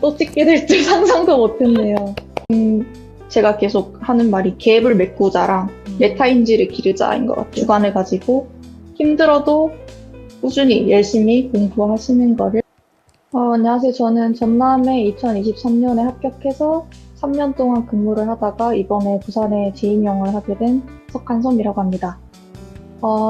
또 찍게 될 줄 상상도 못했네요. 제가 계속 하는 말이 갭을 메꾸자랑 메타인지를 기르자인 것 같아요. 주관을 가지고 힘들어도 꾸준히 열심히 공부하시는 거를. 안녕하세요. 저는 전남에 2023년에 합격해서 3년 동안 근무를 하다가 이번에 부산에 재임용을 하게 된 석한섬이라고 합니다.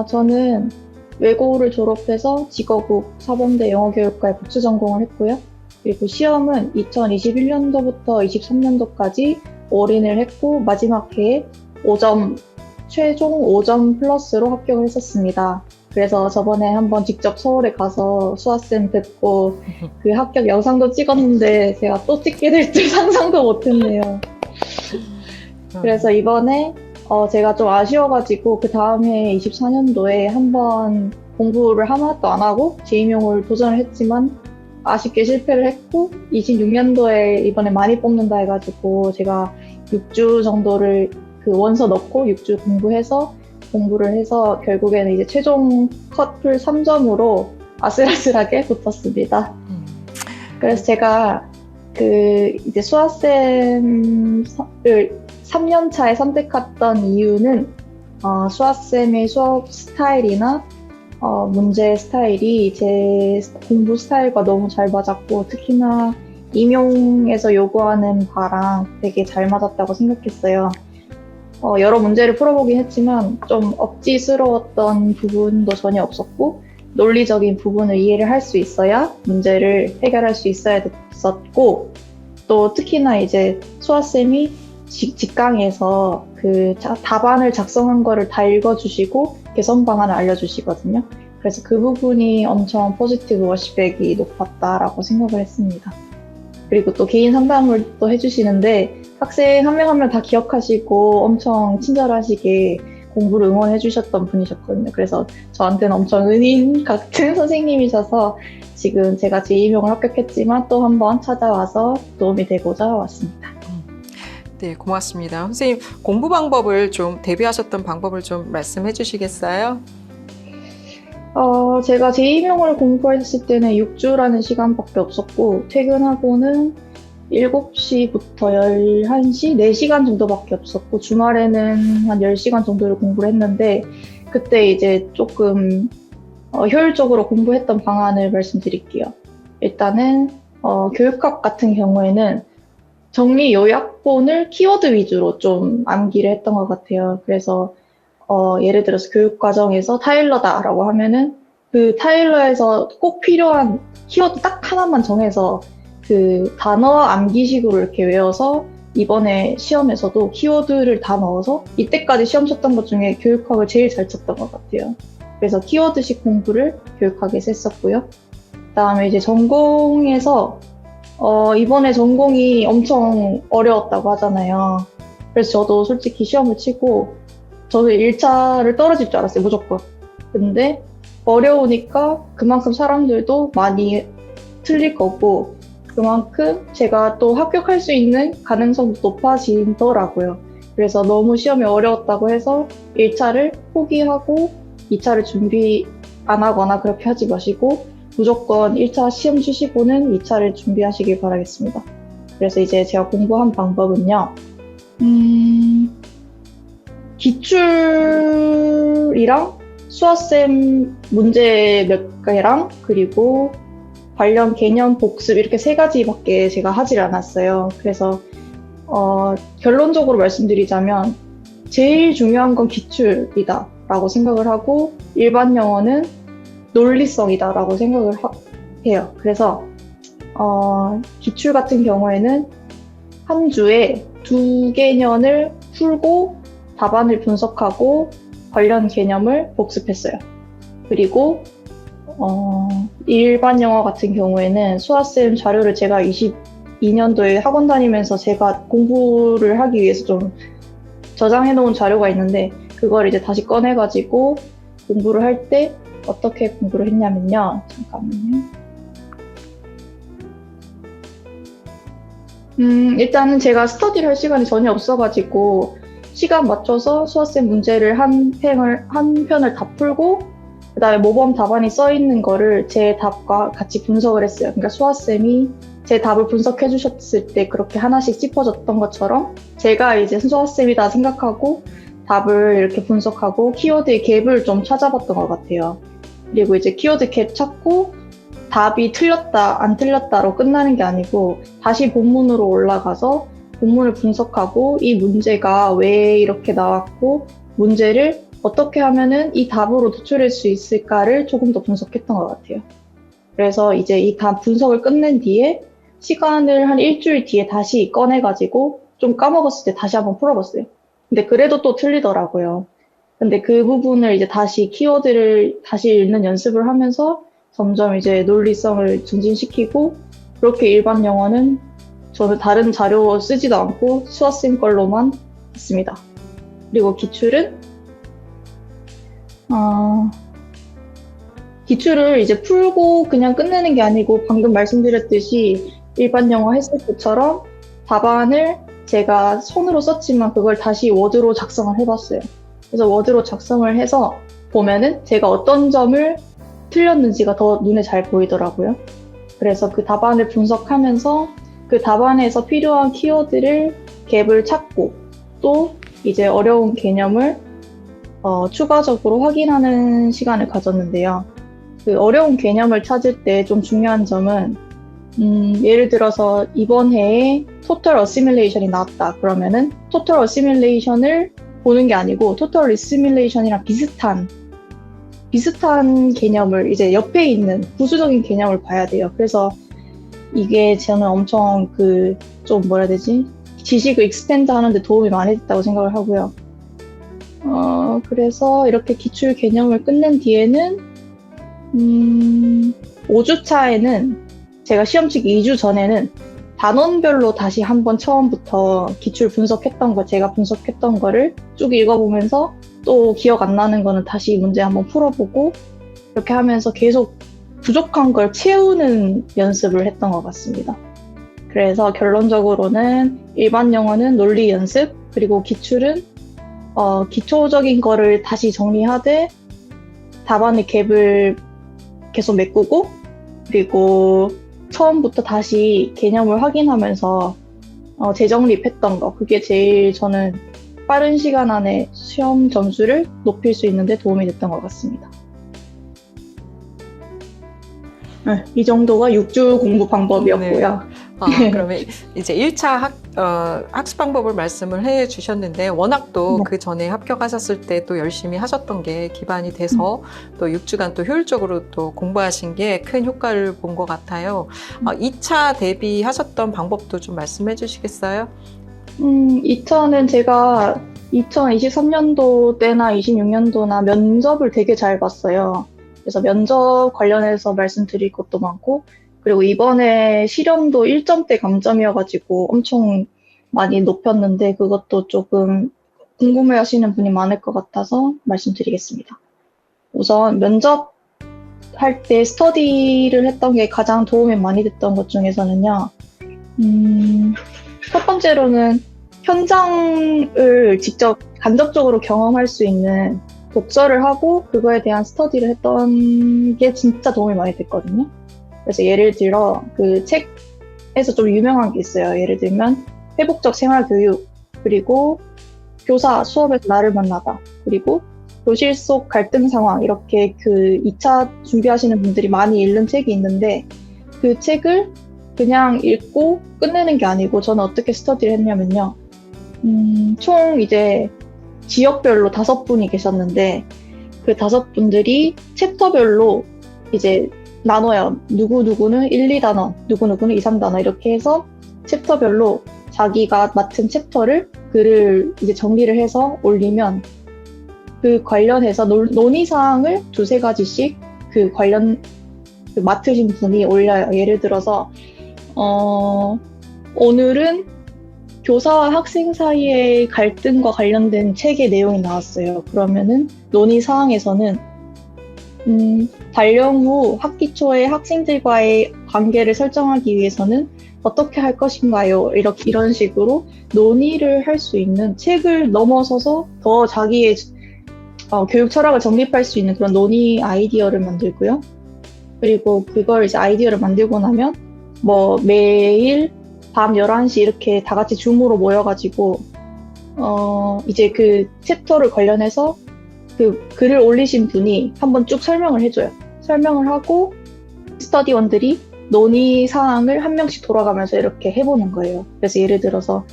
저는 외고를 졸업해서 직어국 사범대 영어교육과에 복수 전공을 했고요. 그리고 시험은 2021년도부터 23년도까지 올인을 했고 마지막 해에 최종 5점 플러스로 합격을 했었습니다. 그래서 저번에 한번 직접 서울에 가서 수아쌤 뵙고 그 합격 영상도 찍었는데 제가 또 찍게 될 줄 상상도 못했네요. 그래서 이번에 제가 좀 아쉬워가지고 그 다음 해 24년도에 한번 공부를 하나도 안 하고 재임용을 도전을 했지만 아쉽게 실패를 했고 26년도에 이번에 많이 뽑는다 해가지고 제가 6주 정도를 그 원서 넣고 6주 공부를 해서 결국에는 이제 최종 컷풀 3점으로 아슬아슬하게 붙었습니다. 그래서 제가 이제 수아쌤을 3년차에 선택했던 이유는 수아쌤의 수업 스타일이나 문제 스타일이 제 공부 스타일과 너무 잘 맞았고 특히나 임용에서 요구하는 바랑 되게 잘 맞았다고 생각했어요. 여러 문제를 풀어보긴 했지만 좀 억지스러웠던 부분도 전혀 없었고 논리적인 부분을 이해를 할 수 있어야 문제를 해결할 수 있어야 됐었고 또 특히나 이제 수아쌤이 직강에서 그 답안을 작성한 거를 다 읽어주시고 개선 방안을 알려주시거든요. 그래서 그 부분이 엄청 포지티브 워시백이 높았다라고 생각을 했습니다. 그리고 또 개인 상담을 또 해주시는데 학생 한 명 한 명 다 기억하시고 엄청 친절하시게 공부를 응원해 주셨던 분이셨거든요. 그래서 저한테는 엄청 은인 같은 선생님이셔서 지금 제가 재임용을 합격했지만 또 한 번 찾아와서 도움이 되고자 왔습니다. 네, 고맙습니다. 선생님, 공부 방법을 대비하셨던 방법을 좀 말씀해 주시겠어요? 제가 재임용을 공부했을 때는 6주라는 시간밖에 없었고 퇴근하고는 7시부터 11시, 4시간 정도밖에 없었고 주말에는 한 10시간 정도를 공부를 했는데 그때 이제 조금 효율적으로 공부했던 방안을 말씀드릴게요. 일단은 교육학 같은 경우에는 정리 요약본을 키워드 위주로 좀 암기를 했던 것 같아요. 그래서 예를 들어서 교육과정에서 타일러다라고 하면은 그 타일러에서 꼭 필요한 키워드 딱 하나만 정해서 그 단어 암기식으로 이렇게 외워서 이번에 시험에서도 키워드를 다 넣어서 이때까지 시험 쳤던 것 중에 교육학을 제일 잘 쳤던 것 같아요. 그래서 키워드식 공부를 교육학에서 했었고요. 그다음에 이제 전공에서 이번에 전공이 엄청 어려웠다고 하잖아요. 그래서 저도 솔직히 시험을 치고 저도 1차를 떨어질 줄 알았어요, 무조건. 근데 어려우니까 그만큼 사람들도 많이 틀릴 거고 그만큼 제가 또 합격할 수 있는 가능성도 높아지더라고요. 그래서 너무 시험이 어려웠다고 해서 1차를 포기하고 2차를 준비 안 하거나 그렇게 하지 마시고 무조건 1차 시험 치시고는 2차를 준비하시길 바라겠습니다. 그래서 이제 제가 공부한 방법은요. 기출이랑 수아쌤 문제 몇 개랑 그리고 관련 개념 복습 이렇게 3가지밖에 제가 하질 않았어요. 그래서 결론적으로 말씀드리자면 제일 중요한 건 기출이다 라고 생각을 하고 일반 영어는 논리성이다 라고 생각을 해요. 그래서 기출 같은 경우에는 한 주에 2개년을 풀고 답안을 분석하고 관련 개념을 복습했어요. 그리고 일반 영어 같은 경우에는 수아쌤 자료를 제가 22년도에 학원 다니면서 제가 공부를 하기 위해서 좀 저장해 놓은 자료가 있는데 그걸 이제 다시 꺼내가지고 공부를 할 때 어떻게 공부를 했냐면요. 잠깐만요. 일단은 제가 스터디를 할 시간이 전혀 없어가지고 시간 맞춰서 수아쌤 문제를 한 편을 다 풀고 그 그다음에 모범 답안이 써 있는 거를 제 답과 같이 분석을 했어요. 그러니까 수아쌤이 제 답을 분석해 주셨을 때 그렇게 하나씩 짚어줬던 것처럼 제가 이제 수아쌤이다 생각하고 답을 이렇게 분석하고 키워드의 갭을 좀 찾아봤던 것 같아요. 그리고 이제 키워드 갭 찾고 답이 틀렸다, 안 틀렸다로 끝나는 게 아니고 다시 본문으로 올라가서 본문을 분석하고 이 문제가 왜 이렇게 나왔고 문제를 어떻게 하면은 이 답으로 도출할 수 있을까를 조금 더 분석했던 것 같아요. 그래서 이제 이 답 분석을 끝낸 뒤에 시간을 한 일주일 뒤에 다시 꺼내가지고 좀 까먹었을 때 다시 한번 풀어봤어요. 근데 그래도 또 틀리더라고요. 근데 그 부분을 이제 다시 키워드를 다시 읽는 연습을 하면서 점점 이제 논리성을 증진시키고 그렇게 일반 영어는 저는 다른 자료 쓰지도 않고 수아쌤 걸로만 했습니다. 그리고 기출은 기출을 이제 풀고 그냥 끝내는 게 아니고 방금 말씀드렸듯이 일반 영어 했을 때처럼 답안을 제가 손으로 썼지만 그걸 다시 워드로 작성을 해봤어요. 그래서 워드로 작성을 해서 보면은 제가 어떤 점을 틀렸는지가 더 눈에 잘 보이더라고요. 그래서 그 답안을 분석하면서 그 답안에서 필요한 키워드를 갭을 찾고 또 이제 어려운 개념을 추가적으로 확인하는 시간을 가졌는데요. 그 어려운 개념을 찾을 때 좀 중요한 점은 예를 들어서 이번 해에 Total Assimilation이 나왔다. 그러면은 Total Assimilation을 보는 게 아니고 Total Assimilation이랑 비슷한 개념을 이제 옆에 있는 부수적인 개념을 봐야 돼요. 그래서 이게 저는 엄청 좀 뭐라 해야 되지? 지식을 익스텐드 하는데 도움이 많이 됐다고 생각을 하고요. 그래서 이렇게 기출 개념을 끝낸 뒤에는 5주차에는 제가 시험 치기 2주 전에는 단원별로 다시 한번 처음부터 기출 분석했던 거, 제가 분석했던 거를 쭉 읽어보면서 또 기억 안 나는 거는 다시 문제 한번 풀어보고 이렇게 하면서 계속 부족한 걸 채우는 연습을 했던 것 같습니다. 그래서 결론적으로는 일반 영어는 논리 연습, 그리고 기출은 기초적인 거를 다시 정리하되 답안의 갭을 계속 메꾸고 그리고 처음부터 다시 개념을 확인하면서 재정립했던 거, 그게 제일 저는 빠른 시간 안에 시험 점수를 높일 수 있는 데 도움이 됐던 것 같습니다. 네, 이 정도가 6주 공부 방법이었고요. 그러면 이제 1차 학습 방법을 말씀을 해 주셨는데 워낙 또 그 전에 합격하셨을 때 또 열심히 하셨던 게 기반이 돼서 또 6주간 또 효율적으로 또 공부하신 게 큰 효과를 본 것 같아요. 2차 대비하셨던 방법도 좀 말씀해 주시겠어요? 2차는 제가 2023년도 때나 26년도나 면접을 되게 잘 봤어요. 그래서 면접 관련해서 말씀드릴 것도 많고 그리고 이번에 실험도 1점대 감점이어가지고 엄청 많이 높였는데 그것도 조금 궁금해 하시는 분이 많을 것 같아서 말씀드리겠습니다. 우선 면접할 때 스터디를 했던 게 가장 도움이 많이 됐던 것 중에서는요. 첫 번째로는 현장을 직접 간접적으로 경험할 수 있는 독서를 하고 그거에 대한 스터디를 했던 게 진짜 도움이 많이 됐거든요. 그래서 예를 들어 그 책에서 좀 유명한 게 있어요. 예를 들면 회복적 생활교육, 그리고 교사 수업에서 나를 만나다, 그리고 교실 속 갈등 상황, 이렇게 그 2차 준비하시는 분들이 많이 읽는 책이 있는데 그 책을 그냥 읽고 끝내는 게 아니고 저는 어떻게 스터디를 했냐면요. 총 이제 지역별로 5분이 계셨는데 그 5분들이 챕터별로 이제 나눠요. 누구누구는 1, 2단원, 누구누구는 2, 3단원 이렇게 해서 챕터별로 자기가 맡은 챕터를 글을 이제 정리를 해서 올리면 그 관련해서 논의사항을 2-3가지씩 그 맡으신 분이 올려요. 예를 들어서 오늘은 교사와 학생 사이의 갈등과 관련된 책의 내용이 나왔어요. 그러면은 논의사항에서는 발령 후 학기 초에 학생들과의 관계를 설정하기 위해서는 어떻게 할 것인가요? 이런 식으로 논의를 할 수 있는 책을 넘어서서 더 자기의 교육 철학을 정립할 수 있는 그런 논의 아이디어를 만들고요. 그리고 그걸 이제 아이디어를 만들고 나면 뭐 매일 밤 11시 이렇게 다 같이 줌으로 모여가지고 이제 그 챕터를 관련해서 그 글을 올리신 분이 한번 쭉 설명을 해줘요. 설명을 하고 스터디원들이 논의 사항을 한 명씩 돌아가면서 이렇게 해보는 거예요. 그래서 예를 들어서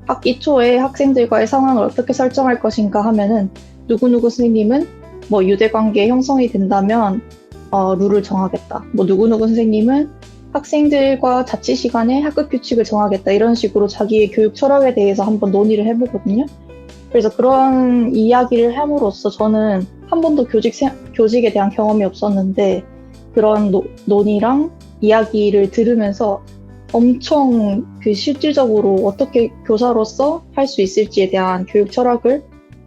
학기 초에 학생들과의 상황을 어떻게 설정할 것인가 하면은 누구누구 선생님은 뭐 유대관계 형성이 된다면 룰을 정하겠다. 뭐 누구누구 선생님은 학생들과 자치 시간에 학급 규칙을 정하겠다. 이런 식으로 자기의 교육 철학에 대해서 한번 논의를 해보거든요. 그래서 그런 이야기를 함으로써 저는 한 번도 교직에 대한 경험이 없었는데 그런 논의랑 이야기를 들으면서 엄청 그 실질적으로 어떻게 교사로서 할 수 있을지에 대한 교육 철학을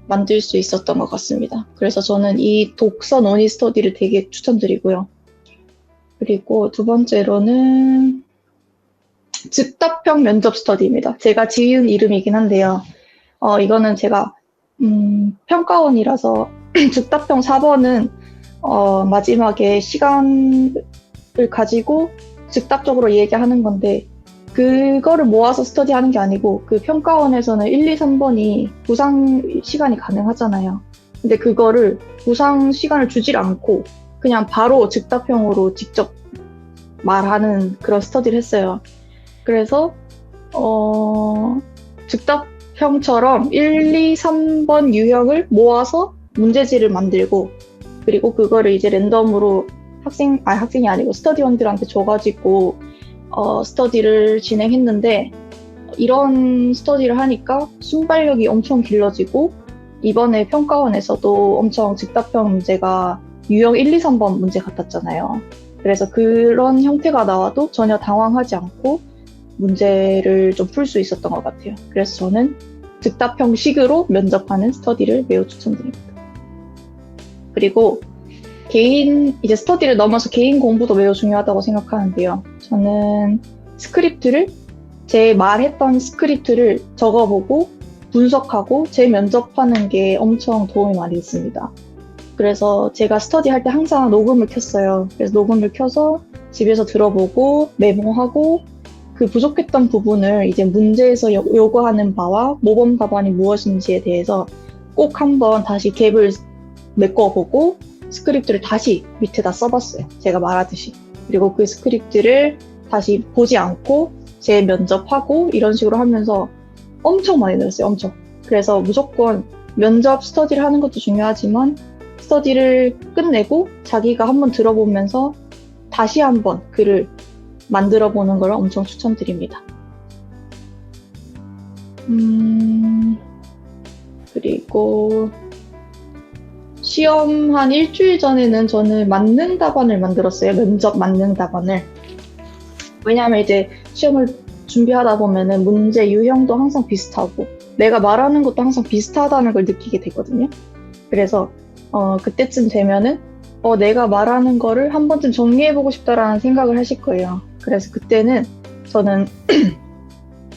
만들 수 있었던 것 같습니다. 그래서 저는 이 독서 논의 스터디를 되게 추천드리고요. 그리고 두 번째로는 즉답형 면접 스터디입니다. 제가 지은 이름이긴 한데요. 이거는 제가 평가원이라서 즉답형 4번은 마지막에 시간을 가지고 즉답적으로 얘기하는 건데 그거를 모아서 스터디하는 게 아니고 그 평가원에서는 1, 2, 3번이 부상 시간이 가능하잖아요. 근데 그거를 부상 시간을 주질 않고 그냥 바로 즉답형으로 직접 말하는 그런 스터디를 했어요. 그래서 즉답형처럼 1, 2, 3번 유형을 모아서 문제지를 만들고 그리고 그거를 이제 랜덤으로 학생이 아니고 스터디원들한테 줘가지고 스터디를 진행했는데 이런 스터디를 하니까 순발력이 엄청 길러지고 이번에 평가원에서도 엄청 즉답형 문제가 유형 1, 2, 3번 문제 같았잖아요. 그래서 그런 형태가 나와도 전혀 당황하지 않고 문제를 좀 풀 수 있었던 것 같아요. 그래서 저는 즉답형식으로 면접하는 스터디를 매우 추천드립니다. 그리고 이제 스터디를 넘어서 개인 공부도 매우 중요하다고 생각하는데요. 저는 제 말했던 스크립트를 적어보고 분석하고 제 면접하는 게 엄청 도움이 많이 됐습니다. 그래서 제가 스터디 할 때 항상 녹음을 켰어요. 그래서 녹음을 켜서 집에서 들어보고 메모하고 그 부족했던 부분을 이제 문제에서 요구하는 바와 모범 답안이 무엇인지에 대해서 꼭 한번 다시 갭을 메꿔보고 스크립트를 다시 밑에다 써봤어요. 제가 말하듯이. 그리고 그 스크립트를 다시 보지 않고 제 면접하고 이런 식으로 하면서 엄청 많이 늘었어요. 엄청. 그래서 무조건 면접 스터디를 하는 것도 중요하지만 스터디를 끝내고 자기가 한번 들어보면서 다시 한번 글을 만들어 보는 걸 엄청 추천드립니다. 그리고 시험 한 일주일 전에는 저는 맞는 답안을 만들었어요. 면접 맞는 답안을. 왜냐하면 이제 시험을 준비하다 보면은 문제 유형도 항상 비슷하고 내가 말하는 것도 항상 비슷하다는 걸 느끼게 되거든요. 그래서 그때쯤 되면은 내가 말하는 거를 한 번쯤 정리해보고 싶다라는 생각을 하실 거예요. 그래서 그때는 저는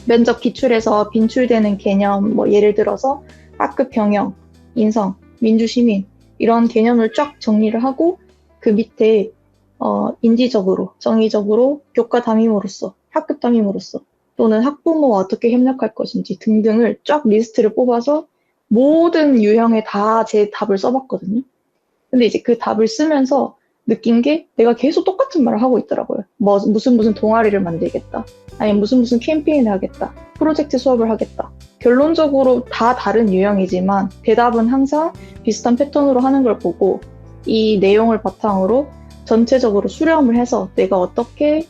면접 기출에서 빈출되는 개념, 뭐 예를 들어서 학급 경영, 인성, 민주시민 이런 개념을 쫙 정리를 하고 그 밑에 인지적으로, 정의적으로 교과 담임으로서, 학급 담임으로서 또는 학부모와 어떻게 협력할 것인지 등등을 쫙 리스트를 뽑아서 모든 유형에 다 제 답을 써봤거든요. 근데 이제 그 답을 쓰면서 느낀 게 내가 계속 똑같은 말을 하고 있더라고요. 무슨 동아리를 만들겠다. 아니면 무슨 캠페인을 하겠다. 프로젝트 수업을 하겠다. 결론적으로 다 다른 유형이지만 대답은 항상 비슷한 패턴으로 하는 걸 보고 이 내용을 바탕으로 전체적으로 수렴을 해서 내가 어떻게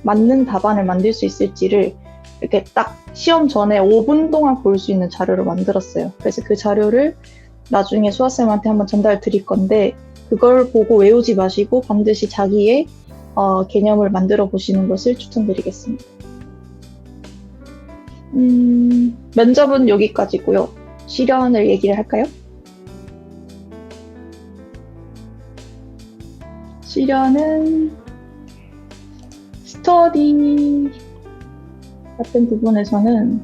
맞는 답안을 만들 수 있을지를 이렇게 딱 시험 전에 5분 동안 볼 수 있는 자료를 만들었어요. 그래서 그 자료를 나중에 수아쌤한테 한번 전달 드릴 건데 그걸 보고 외우지 마시고 반드시 자기의 개념을 만들어 보시는 것을 추천드리겠습니다. 면접은 여기까지고요. 실연을 얘기를 할까요? 실연은 스터디 같은 부분에서는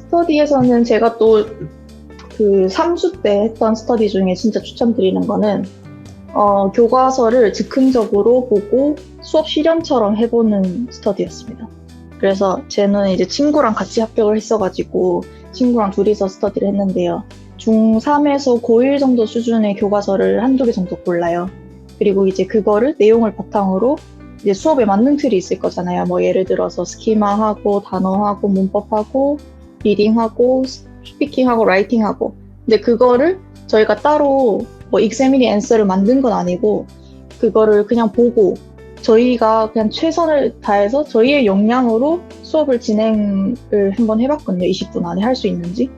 스터디에서는 제가 또 그 3수 때 했던 스터디 중에 진짜 추천드리는 거는 교과서를 즉흥적으로 보고 수업 실연처럼 해보는 스터디였습니다. 그래서 쟤는 이제 친구랑 같이 합격을 했어가지고 친구랑 둘이서 스터디를 했는데요. 중3에서 고1 정도 수준의 교과서를 한두 개 정도 골라요. 그리고 이제 그거를 내용을 바탕으로 이제 수업에 맞는 틀이 있을 거잖아요. 뭐 예를 들어서 스키마하고 단어하고 문법하고 리딩하고 스피킹하고 라이팅하고. 근데 그거를 저희가 따로 뭐 익세미니 앤서를 만든 건 아니고 그거를 그냥 보고 저희가 그냥 최선을 다해서 저희의 역량으로 수업을 진행을 한번 해봤거든요. 20분 안에 할 수 있는지.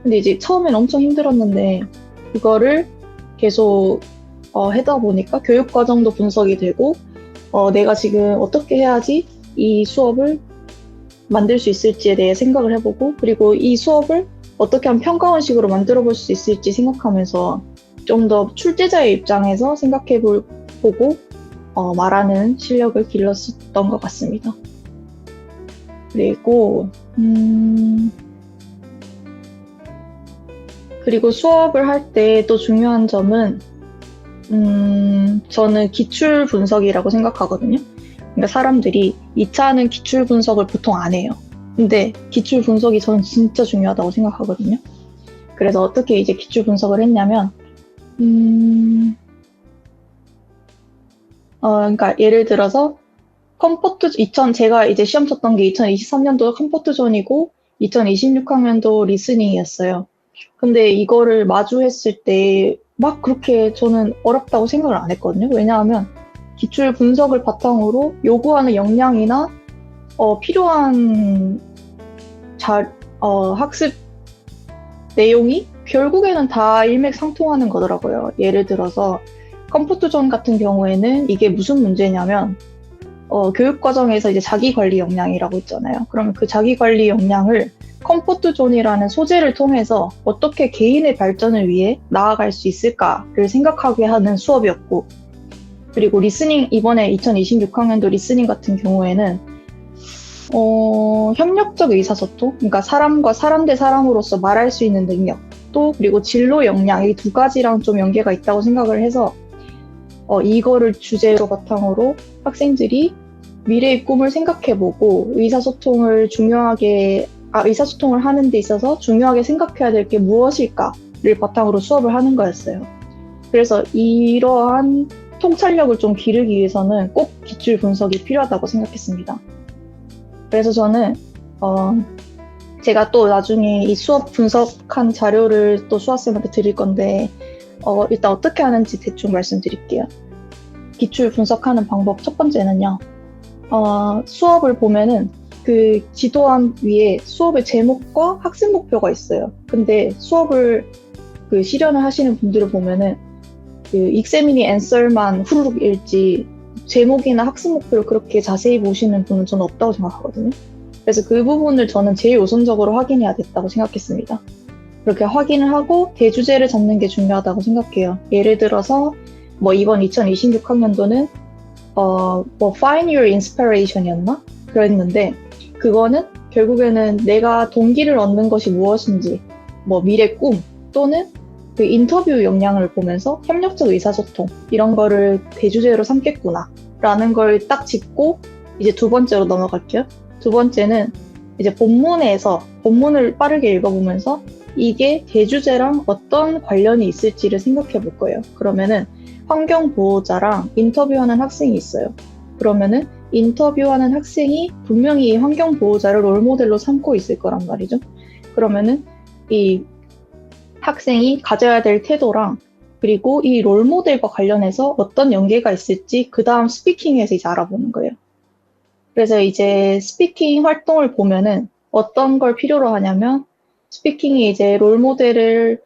근데 이제 처음엔 엄청 힘들었는데 그거를 계속 하다 보니까 교육 과정도 분석이 되고 내가 지금 어떻게 해야지 이 수업을 만들 수 있을지에 대해 생각을 해보고 그리고 이 수업을 어떻게 하면 평가원식으로 만들어 볼 수 있을지 생각하면서 좀 더 출제자의 입장에서 생각해보고 말하는 실력을 길렀었던 것 같습니다. 그리고 수업을 할 때 또 중요한 점은 저는 기출 분석이라고 생각하거든요. 그러니까 사람들이 2차는 기출 분석을 보통 안 해요. 근데 기출 분석이 저는 진짜 중요하다고 생각하거든요. 그래서 어떻게 이제 기출 분석을 했냐면 그러니까 예를 들어서 제가 이제 시험 쳤던 게 2023년도 컴포트존이고 2026학년도 리스닝이었어요. 근데 이거를 마주했을 때 막 그렇게 저는 어렵다고 생각을 안 했거든요. 왜냐하면 기출 분석을 바탕으로 요구하는 역량이나 필요한 학습 내용이 결국에는 다 일맥상통하는 거더라고요. 예를 들어서 컴포트존 같은 경우에는 이게 무슨 문제냐면 교육 과정에서 이제 자기관리 역량이라고 있잖아요. 그러면 그 자기관리 역량을 컴포트존이라는 소재를 통해서 어떻게 개인의 발전을 위해 나아갈 수 있을까를 생각하게 하는 수업이었고, 그리고 리스닝, 이번에 2026학년도 리스닝 같은 경우에는 협력적 의사소통, 그러니까 사람과 사람 대 사람으로서 말할 수 있는 능력, 또 그리고 진로 역량, 이 두 가지랑 좀 연계가 있다고 생각을 해서 이거를 주제로 바탕으로 학생들이 미래의 꿈을 생각해보고 의사소통을 하는 데 있어서 중요하게 생각해야 될 게 무엇일까를 바탕으로 수업을 하는 거였어요. 그래서 이러한 통찰력을 좀 기르기 위해서는 꼭 기출 분석이 필요하다고 생각했습니다. 그래서 저는 제가 또 나중에 이 수업 분석한 자료를 또 수아쌤한테 드릴 건데 일단 어떻게 하는지 대충 말씀드릴게요. 기출 분석하는 방법 첫 번째는요. 수업을 보면은 그 지도안 위에 수업의 제목과 학습 목표가 있어요. 근데 수업을 그 실현을 하시는 분들을 보면은 그 익세미니 앤서만 후루룩 읽지 제목이나 학습 목표를 그렇게 자세히 보시는 분은 저는 없다고 생각하거든요. 그래서 그 부분을 저는 제일 우선적으로 확인해야 됐다고 생각했습니다. 그렇게 확인을 하고 대주제를 잡는 게 중요하다고 생각해요. 예를 들어서 뭐 이번 2026학년도는 Find Your Inspiration이었나? 그랬는데 그거는 결국에는 내가 동기를 얻는 것이 무엇인지 뭐 미래 꿈 또는 그 인터뷰 역량을 보면서 협력적 의사소통 이런 거를 대주제로 삼겠구나 라는 걸 딱 짚고 이제 두 번째로 넘어갈게요. 두 번째는 이제 본문을 빠르게 읽어보면서 이게 대주제랑 어떤 관련이 있을지를 생각해 볼 거예요. 그러면은 환경보호자랑 인터뷰하는 학생이 있어요. 그러면은 인터뷰하는 학생이 분명히 이 환경보호자를 롤모델로 삼고 있을 거란 말이죠. 그러면은 이 학생이 가져야 될 태도랑 그리고 이 롤모델과 관련해서 어떤 연계가 있을지 그 다음 스피킹에서 이제 알아보는 거예요. 그래서 이제 스피킹 활동을 보면은 어떤 걸 필요로 하냐면 스피킹이 이제 롤모델을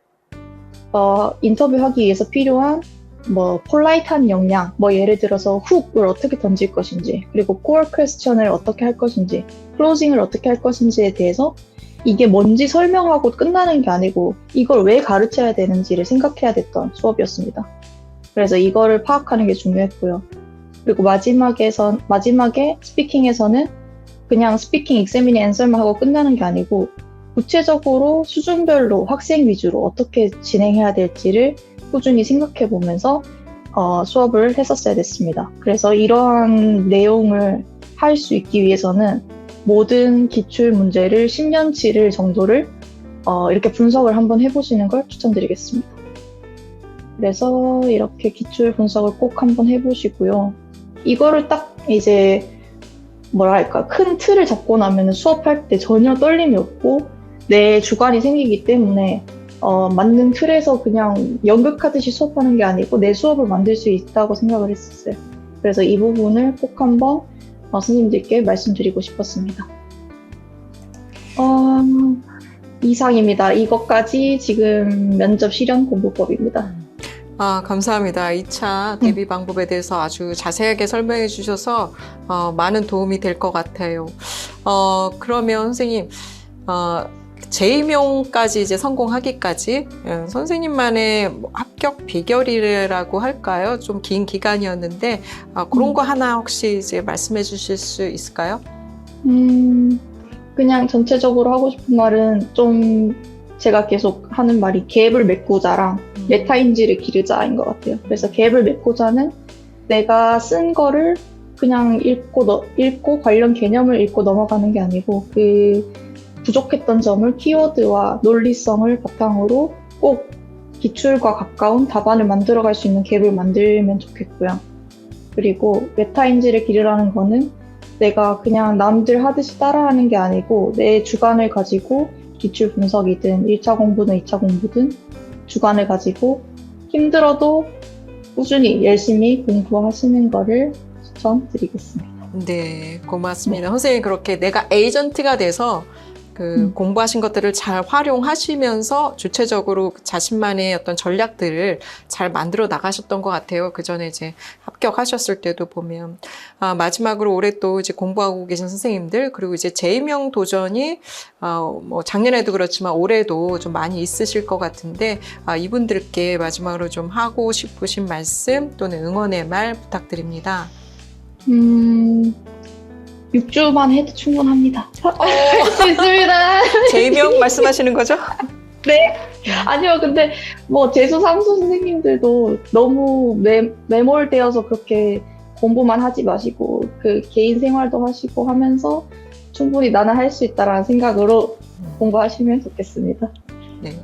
인터뷰하기 위해서 필요한 뭐 폴라이트한 역량, 뭐 예를 들어서 훅을 어떻게 던질 것인지, 그리고 코어 퀘스천을 어떻게 할 것인지, 클로징을 어떻게 할 것인지에 대해서 이게 뭔지 설명하고 끝나는 게 아니고 이걸 왜 가르쳐야 되는지를 생각해야 됐던 수업이었습니다. 그래서 이거를 파악하는 게 중요했고요. 그리고 마지막에 스피킹에서는 그냥 스피킹 익세미니 앤서만 하고 끝나는 게 아니고 구체적으로 수준별로 학생 위주로 어떻게 진행해야 될지를 꾸준히 생각해 보면서 수업을 했었어야 됐습니다. 그래서 이러한 내용을 할 수 있기 위해서는 모든 기출 문제를 10년치를 정도를 이렇게 분석을 한번 해보시는 걸 추천드리겠습니다. 그래서 이렇게 기출 분석을 꼭 한번 해보시고요. 이거를 딱 이제 뭐랄까 큰 틀을 잡고 나면 수업할 때 전혀 떨림이 없고 내 주관이 생기기 때문에 맞는 틀에서 그냥 연극하듯이 수업하는 게 아니고 내 수업을 만들 수 있다고 생각을 했었어요. 그래서 이 부분을 꼭 한번 선생님들께 말씀드리고 싶었습니다. 이상입니다. 이것까지 지금 면접 실현 공부법입니다. 감사합니다. 2차 대비 방법에 대해서 아주 자세하게 설명해 주셔서 많은 도움이 될 것 같아요. 그러면 선생님, 재임용까지 이제 성공하기까지 선생님만의 합격 비결이라고 할까요? 좀 긴 기간이었는데 그런 거 하나 혹시 이제 말씀해 주실 수 있을까요? 그냥 전체적으로 하고 싶은 말은 좀 제가 계속 하는 말이 갭을 메꾸자랑 메타인지를 기르자인 것 같아요. 그래서 갭을 메꾸자는 내가 쓴 거를 그냥 읽고 관련 개념을 읽고 넘어가는 게 아니고 그 부족했던 점을 키워드와 논리성을 바탕으로 꼭 기출과 가까운 답안을 만들어갈 수 있는 갭을 만들면 좋겠고요. 그리고 메타인지를 기르라는 거는 내가 그냥 남들 하듯이 따라하는 게 아니고 내 주관을 가지고 기출 분석이든 1차 공부든 2차 공부든 주관을 가지고 힘들어도 꾸준히 열심히 공부하시는 거를 추천드리겠습니다. 네, 고맙습니다. 선생님 그렇게 내가 에이전트가 돼서 공부하신 것들을 잘 활용하시면서 주체적으로 자신만의 어떤 전략들을 잘 만들어 나가셨던 것 같아요. 그 전에 이제 합격하셨을 때도 보면. 마지막으로 올해 또 이제 공부하고 계신 선생님들, 그리고 이제 재임용 도전이, 뭐 작년에도 그렇지만 올해도 좀 많이 있으실 것 같은데, 이분들께 마지막으로 좀 하고 싶으신 말씀 또는 응원의 말 부탁드립니다. 6주만 해도 충분합니다. 할 수 있습니다. 재임용 말씀하시는 거죠? 네. 아니요, 근데 뭐 재수 상수 선생님들도 너무 매몰되어서 그렇게 공부만 하지 마시고 그 개인 생활도 하시고 하면서 충분히 나는 할 수 있다라는 생각으로 공부하시면 좋겠습니다. 네.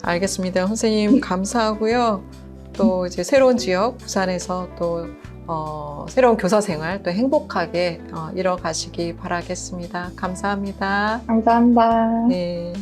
알겠습니다. 선생님 감사하고요. 또 이제 새로운 지역 부산에서 또 새로운 교사 생활 또 행복하게 이뤄가시기 바라겠습니다. 감사합니다. 감사합니다. 네.